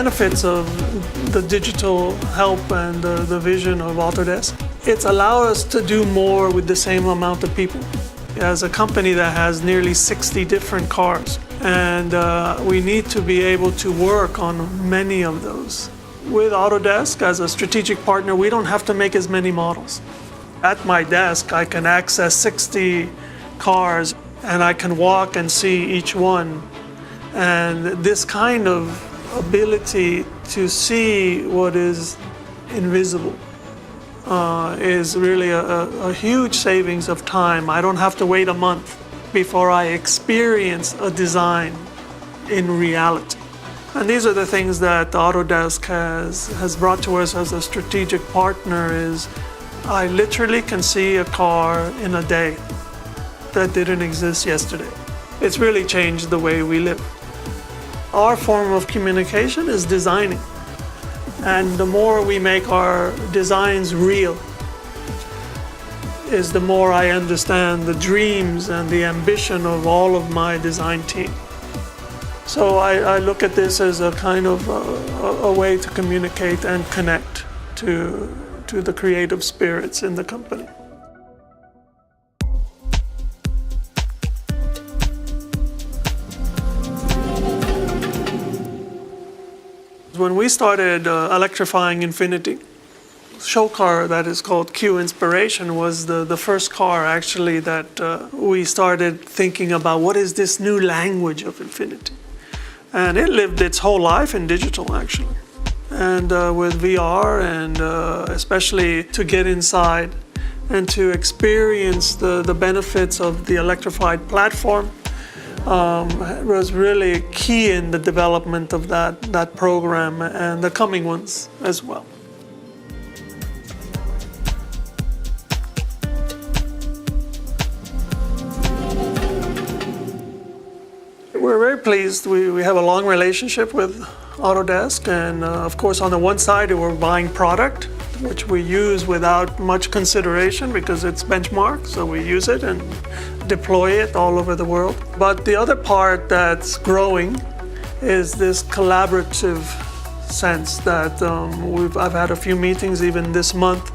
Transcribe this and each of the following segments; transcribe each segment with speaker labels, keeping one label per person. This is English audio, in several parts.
Speaker 1: benefits of the digital help and the vision of Autodesk, it's allowed us to do more with the same amount of people. As a company that has nearly 60 different cars, and we need to be able to work on many of those. With Autodesk as a strategic partner, we don't have to make as many models. At my desk, I can access 60 cars and I can walk and see each one. And this kind of ability to see what is invisible is really a huge savings of time. I don't have to wait a month before I experience a design in reality. And these are the things that Autodesk has brought to us as a strategic partner. Is I literally can see a car in a day that didn't exist yesterday. It's really changed the way we live. Our form of communication is designing. And the more we make our designs real, is the more I understand the dreams and the ambition of all of my design team. So I look at this as a kind of a way to communicate and connect to the creative spirits in the company. When we started electrifying Infiniti, show car that is called Q Inspiration was the first car actually that we started thinking about what is this new language of Infiniti. And it lived its whole life in digital actually. And with VR and especially to get inside and to experience the benefits of the electrified platform was really key in the development of that program and the coming ones as well. We're very pleased. We have a long relationship with Autodesk, and of course on the one side we're buying product which we use without much consideration because it's benchmark, so we use it and deploy it all over the world. But the other part that's growing is this collaborative sense that I've had a few meetings even this month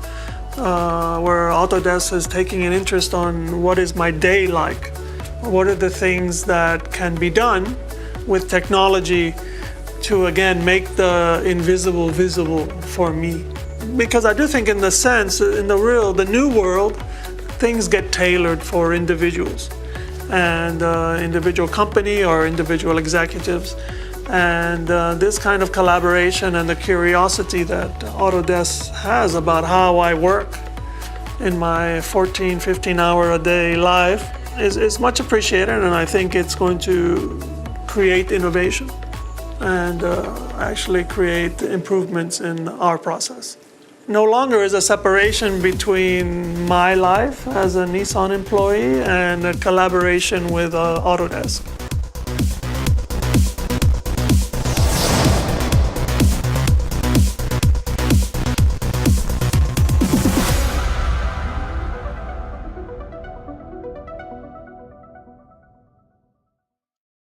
Speaker 1: where Autodesk is taking an interest on what is my day like. What are the things that can be done with technology to again make the invisible visible for me? Because I do think in the sense, in the new world, things get tailored for individuals and individual company or individual executives. And this kind of collaboration and the curiosity that Autodesk has about how I work in my 14, 15 hour a day life is much appreciated, and I think it's going to create innovation and actually create improvements in our process. No longer is a separation between my life as a Nissan employee and a collaboration with Autodesk.